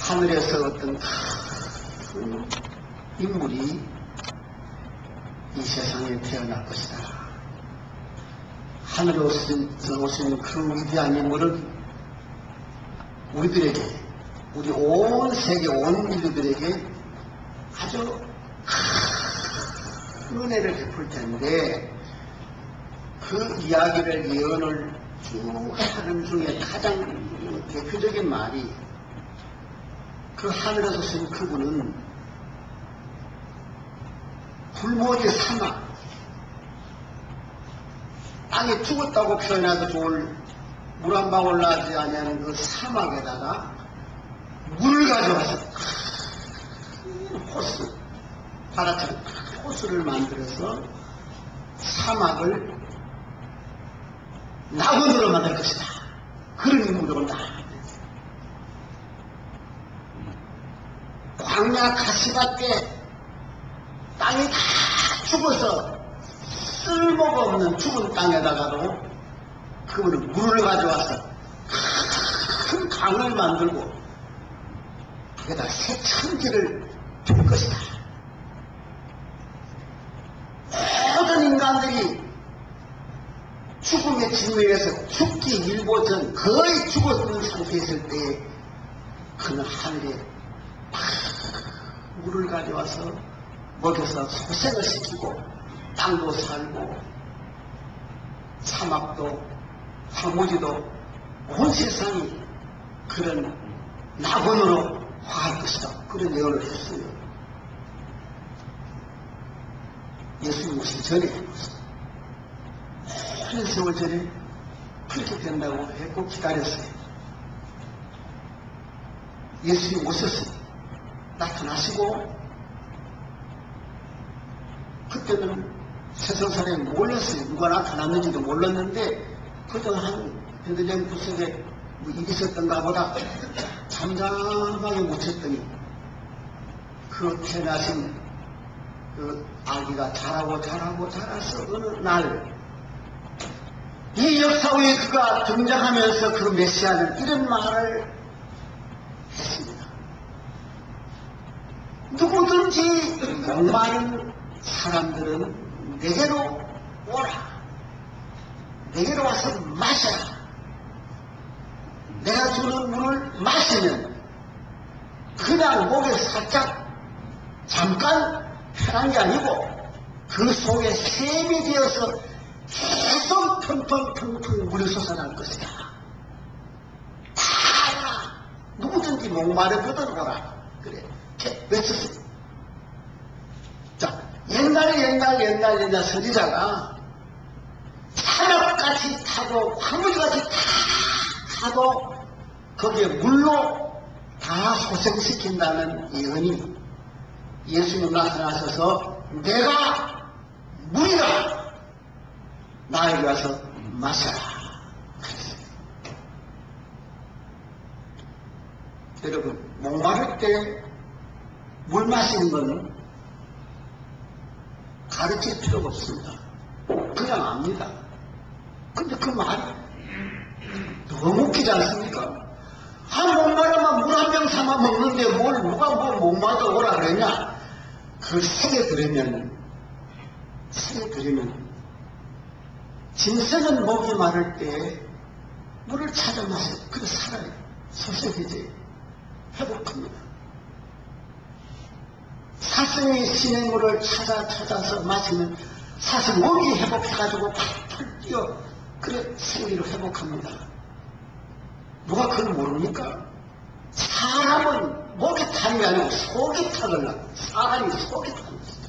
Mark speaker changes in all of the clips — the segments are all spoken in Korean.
Speaker 1: 하늘에서 어떤 큰 인물이 이 세상에 태어날 것이다. 하늘에서 오신 그 위대한 인물은 우리들에게, 우리 온 세계 온 인류들에게 아주 큰 은혜를 베풀 텐데, 그 이야기를 예언을 쭉 하는 중에 가장 대표적인 말이, 그 하늘에서 오신 그분은 불모지 사막, 땅에 죽었다고 표현해도 좋을 물 한 방울 나지 아니하는 그 사막에다가 물을 가져와서 호수, 바다처럼 호수를 만들어서 사막을 낙원으로 만들 것이다. 그런 인물이 온다. 광야 가시밭에 땅이 다 죽어서 쓸모가 없는 죽은 땅에다가도 그분은 물을 가져와서 큰 강을 만들고 거기다 새 천지를 줄 것이다. 모든 인간들이 죽음의 직면에서 죽기 일보 전 거의 죽었는 상태에 있을 때에 그는 하늘에 물을 가져와서 먹여서 소생을 시키고 땅도 살고 사막도 황무지도 온 세상이 그런 낙원으로 화할 것이다. 그런 예언을 했어요. 예수님 오시기 전에 오랜 세월 전에 그렇게 된다고 했고 기다렸어요. 예수님 오셨어요. 나타나시고 그때는 세상 사람이 몰랐어요. 누가 나타났는지도 몰랐는데 그저 한 베들레헴 구석에 뭐 일이 있었던가 보다 잠잠하게 묻혔더니 그 태어나신 그 아기가 자라서 어느 날 이 역사 위에 그가 등장하면서 그 메시아는 이런 말을 했습니다. 누구든지 목마른 사람들은 내게로 오라. 내게로 와서 마셔라. 내가 주는 물을 마시면 그냥 목에 살짝 잠깐 편한 게 아니고 그 속에 샘이 되어서 계속 펑펑펑펑 물이 솟아날 것이다. 다 누구든지 목마르거든 오라. 그래 외쳤어요. 자, 옛날 선지자가 산업같이 타고 화물같이 다 타고 거기에 물로 다 소생시킨다는 예언이 예수님 나타나셔서 내가 물이다. 나에게 와서 마셔라. 여러분, 목마를 때 물 마시는 건 가르칠 필요가 없습니다. 그냥 압니다. 근데 그 말이 너무 웃기지 않습니까? 목마르면 물 한 병 삼아 먹는데 뭘 누가 뭐 목마르다 오라 그랬냐? 그 색에 들으면 짐승은 목이 마를 때 물을 찾아 마셔. 그래 살아요. 소생해져요. 회복합니다. 사슴이 신의 물을 찾아서 마시면 사슴 목이 회복해가지고 팔팔 뛰어. 그래 생리로 회복합니다. 누가 그걸 모릅니까? 사람은 목이 타는 게 아니고 속이 타더라고. 사람이 속이 타는 것이죠.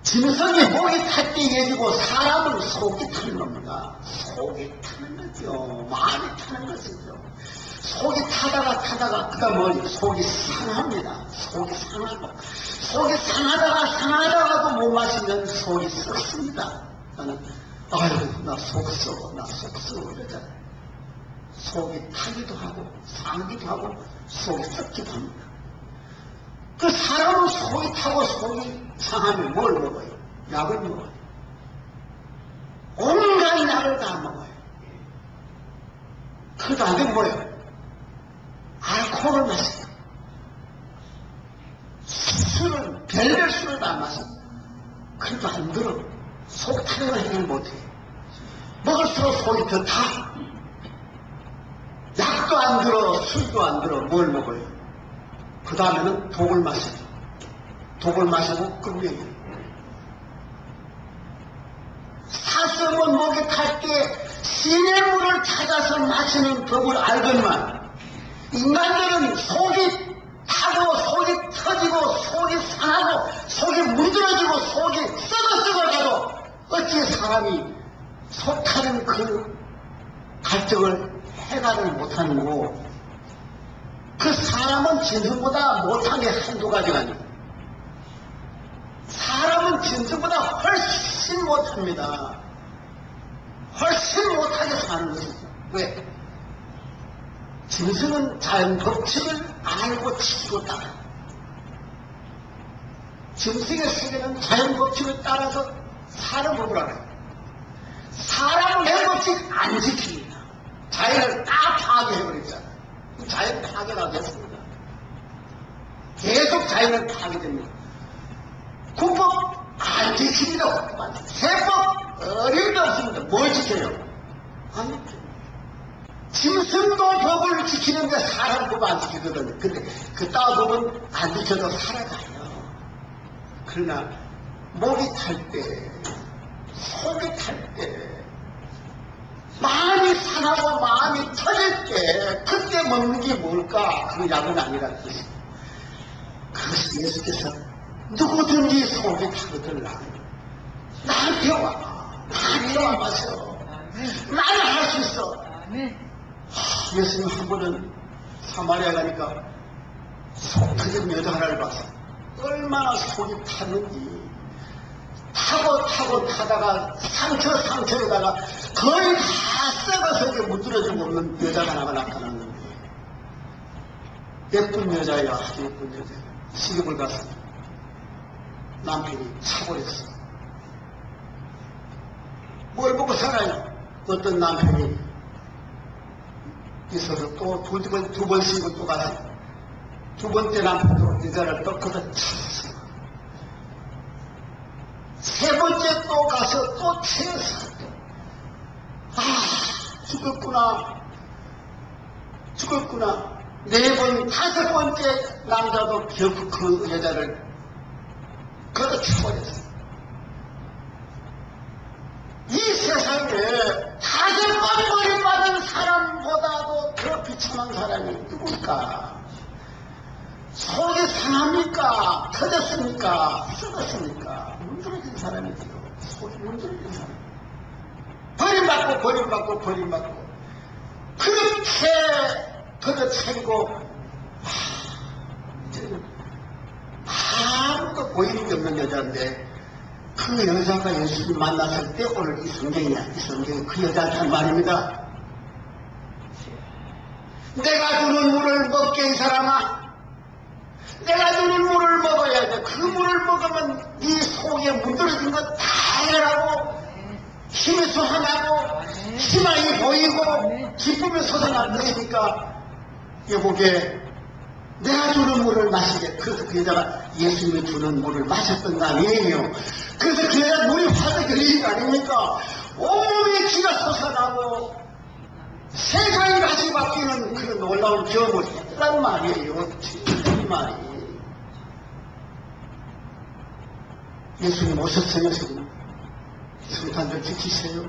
Speaker 1: 짐승이 목이 탈 때 얘기고 사람은 속이 타는 겁니다. 속이 타는 거죠. 마음이 타는 것이죠. 속이 타다가 그가 뭐지? 속이 상합니다. 속이 상하다가도 못 마시면 속이 썩습니다. 나는 아유 나 속 썩어 이러잖아. 속이 타기도 하고 상하기도 하고 속이 썩기도 합니다. 그 사람은 속이 타고 속이 상하면 뭘 먹어요? 약을 먹어요. 온갖 약을 다 먹어요. 그 다음에 뭐예요? 독을 마셔요. 술은 별별 술을 다 마셔. 그래도 안 들어. 속 타령을 해결 못해. 먹을수록 속이 더 타. 약도 안 들어, 술도 안 들어. 뭘 먹어요? 그 다음에는 독을 마셔요. 독을 마시고 끝내요. 사슴은 목에 탈 때 신의 물을 찾아서 마시는 법을 알건만 인간들은 속이 타고 속이 터지고 속이 상하고 속이 문드러지고 속이 썩어가도 어찌 사람이 속 타는 그 갈등을 해결을 못하는고 그 사람은 짐승보다 못한 게 한두 가지가 아니고 사람은 짐승보다 훨씬 못합니다. 훨씬 못하게 사는 것이죠. 왜? 짐승은 자연 법칙을 알고 지키고 따라. 짐승의 세계는 자연 법칙을 따라서 사는 법을 알아요. 사람은 내 법칙 안 지킵니다. 자연을 다 파괴해버리잖아요. 자연 파괴가 됐습니다. 계속 자연을 파괴됩니다. 군법 안 지킵니다. 세법 어림도 없습니다. 뭘 지켜요? 아니, 짐승도 법을 지키는데 사람 법 안 지키거든요. 근데 그따위 법은 안 지켜도 살아가요. 그러나 목이 탈 때, 속이 탈 때, 마음이 상하고 마음이 터질 때 그때 먹는 게 뭘까? 그 약은 아니라는 뜻이에요. 그것이 예수께서 누구든지 속이 타거든 나한테 와. 나한테 와 마셔. 나는 할 수 있어. 예수님 한 번은 사마리아 가니까 속 터진 여자 하나를 봤어. 얼마나 속이 탔는지. 타고 타다가 상처에다가 거의 다 썩어서 이렇게 문드러지고 없는 여자가 하나가 나타났는데 예쁜 여자야. 아주 예쁜 여자. 시집을 가서 남편이 차버렸어. 뭘 보고 살아요? 어떤 남편이 있어서 또 두 번씩은 또 가서 두 번째 남편도 여자를 또 거기다 쳤어. 세 번째 또 가서 또 채웠어. 죽었구나. 네 번, 다섯 번째 남자도 결국 그 여자를 걷어쳐버렸어. 이 세상에 다섯 번 버림받은 사람보다도 더 비참한 사람이 누굴까? 속이 상합니까? 터졌습니까? 썩었습니까? 문드러진 사람이죠. 속이 문드러진 사람. 버림받고 그렇게 걷어차리고 아무도 보이는 게 없는 여자인데 그 여자가 예수를 만났을 때 오늘 이 성경이 그 여자한테 한 말입니다. 내가 주는 물을 먹게 이 사람아. 내가 주는 물을 먹어야 돼. 그 물을 먹으면 네 속에 문드러진 거 다 해결하고 힘이 솟아나고 희망이 보이고 기쁨이 솟아날 것이니까 여보게 내가 주는 물을 마시게. 그래서 그 여자가 예수님이 주는 물을 마셨던 거 아니에요. 그래서 그 여자 물이 화덕 걸리는 거 아닙니까? 온몸에 기가 솟아나고 세상이 다시 바뀌는 그런 놀라운 경험을 했단 말이에요. 이 말이. 예수님 오셨어요. 지금 성탄절 지키세요.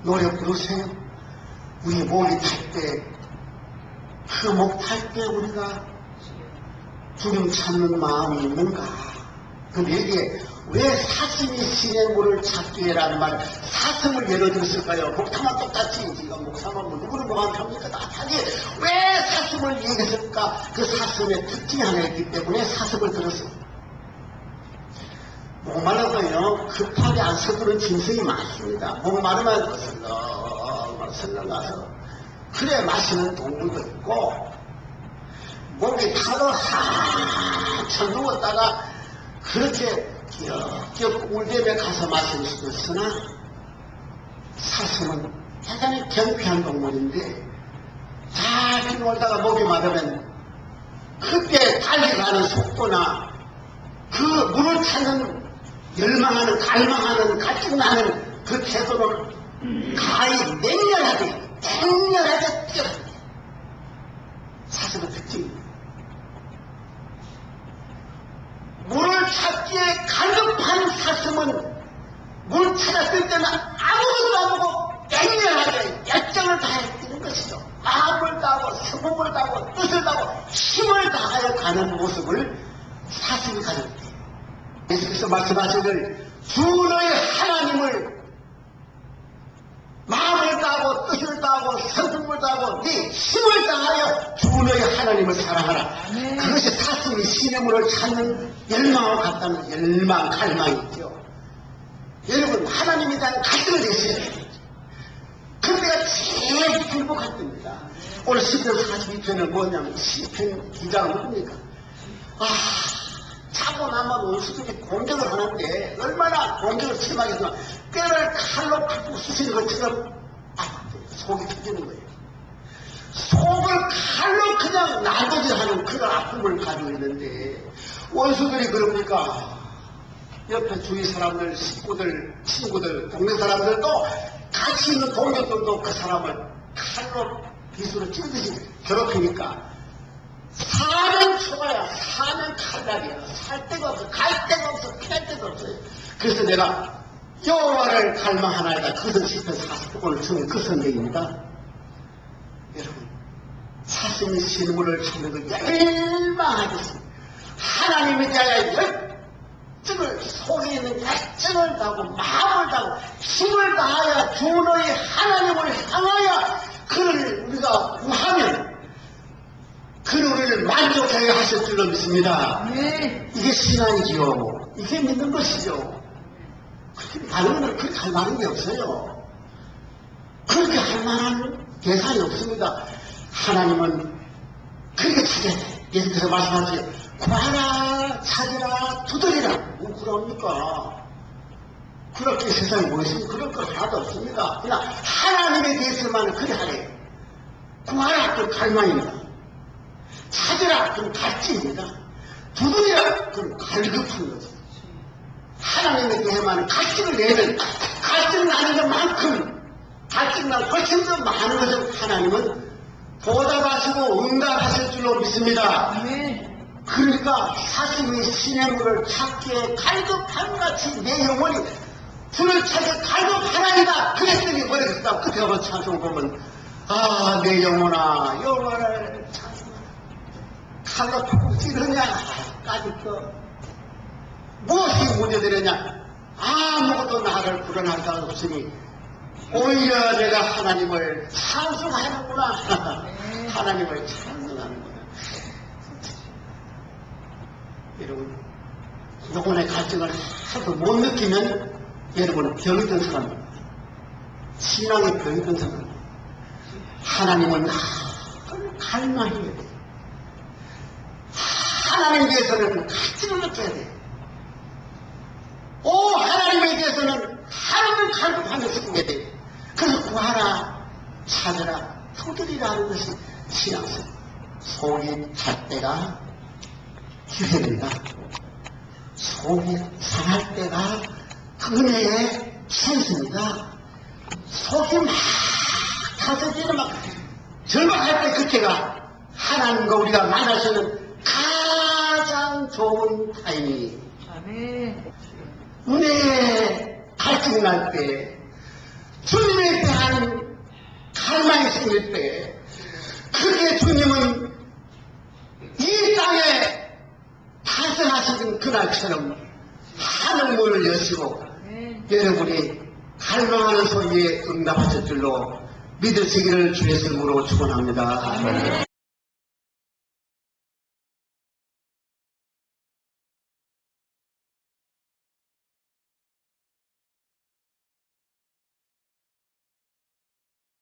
Speaker 1: 노래 부르세요. 우리 목이 탈 때 그 목 탈 때 우리가 주님 찾는 마음이 있는가? 그럼 여기에 왜 사슴이 신의 물을 찾기라는 말, 사슴을 예로 들었을까요? 목타만 똑같이, 지금 목사만 누구를 뭐하면 합니까? 다 하지. 왜 사슴을 얘기했을까? 그 사슴의 특징이 하나 있기 때문에 사슴을 들었어요. 목마르고요, 급하게 안 서두른 짐승이 많습니다. 목마르면 설렁가서 그래 마시는 동물도 있고, 목이 타도 한참 누웠다가 그렇게 겨 울대에 가서 마실 수도 있으나 사슴은 대단히 경쾌한 동물인데 잘 뛰놀다가 목이 마르면 그때 달려가는 속도나 그 물을 찾는 열망하는 갈망하는 갈증나는 그 태도를 가히 맹렬하게 뛰어듭니다. 사슴의 특징입니다. 물을 찾기에 갈급한 사슴은 물 찾았을 때는 아무것도 안 보고 맹렬하게 열정을 다해 뛰는 것이죠. 마음을 다하고 성공을 다하고 뜻을 다하고 힘을 다하여 가는 모습을 사슴이 가질 때 예수께서 말씀하시길 주 너의 하나님을 마음을 다하고 뜻을 다하고 성품을 다하고 네 힘을 다하여 주 너의 하나님을 사랑하라. 그것이 사슴이 시냇물을 찾는 열망과 같다는 열망, 갈망이죠. 여러분 하나님에 대한 갈등을 내셔야 돼요. 그때가 제일 행복할 때입니다. 오늘 시편 42편은 뭐냐면 시편 기자가 뭡니까? 자고 나면 원수들이 공격을 하는데 얼마나 공격을 심하게 해서 뼈를 칼로 팍 쑤시는 것처럼 속이 터지는 거예요. 속을 칼로 그냥 날도질하는 그런 아픔을 가지고 있는데 원수들이 그럽니까? 옆에 주위 사람들, 식구들, 친구들, 동네 사람들도 같이 있는 동료들도 그 사람을 칼로 비수로 찌르듯이 괴롭히니까 사는 초가야, 사는 칼날이야. 살 데가 없어, 갈 데가 없어, 피할 데가 없어요. 그래서 내가 여호와를 갈망하나이다. 그것은 시편 40편을 중에 그 성경입니다. 여러분, 사슴이 시냇물을 찾는 걸 열망하겠습니다. 하나님에 대하여 열정을, 속에 있는 열정을 다하고 마음을 다하고 힘을 다하여 주 너의 하나님을 향하여 그를 우리가 구하면 그는 우리를 만족하게 하실 줄로 믿습니다. 이게 신앙이지요. 이게 믿는 것이죠. 다른 거는 그렇게 할 만한 게 없어요. 그렇게 할 만한 대상이 없습니다. 하나님은 그렇게 찾아야 돼. 예수께서 말씀하시죠. 구하라, 찾으라, 두드리라. 뭐 그럽니까? 그렇게 세상에 뭐 있으면 그럴 거 하나도 없습니다. 그냥 하나님에 대해서만 그래 하래. 구하라, 그 갈망입니다. 찾으라, 그건 갈증입니다. 두드리라, 그건 갈급한 거죠. 하나님에 대해만 갈증을 내면 갈증 나는 것만큼 갈증 나는 훨씬 더 많은 것을 하나님은 보답하시고 응답하실 줄로 믿습니다. 그러니까 사슴이 시냇물을 찾기에 갈급한 같이 내 영혼이 주를 찾기에 갈급하나이다. 그랬더니 뭐랬을까? 끝에 가면 찬송 보면 내 영혼아 여호와를 칼로 팍 찌르냐 까짓 거 무엇이 문제되느냐 아무것도 나를 불안할 수 없으니 오히려 내가 하나님을 찬송하는구나. 하나님을 찬송하는구나. 여러분 영혼의 갈증을 하나도 못 느끼면 여러분 병이든 사람입니다. 신앙의 병이든 사람입니다. 하나님은 갈망해야 돼요. 하나님에 대해서는 갈증을 느껴야 돼요. 하나님에 대해서는 하나님을 갈급하며 쓰게 돼요. 그래서 구하라, 찾으라, 두드리라 하는 것이 신앙생. 속이 탈 때가 기회입니다. 속이 상할 때가 은혜의 찬스입니다. 속이 막 타서지는 막 절박할 때 그때가 하나님과 우리가 만날 수 있는 가장 좋은 타이밍이에요. 은혜에 갈증이 날 때, 주님에 대한 갈망이 생길 때, 그게 주님은 이 땅에 탄생하시던 그날처럼 하늘문을 여시고 여러분이 갈망하는 소리에 응답하실 줄로 믿으시기를 주의 이름으로 축원합니다.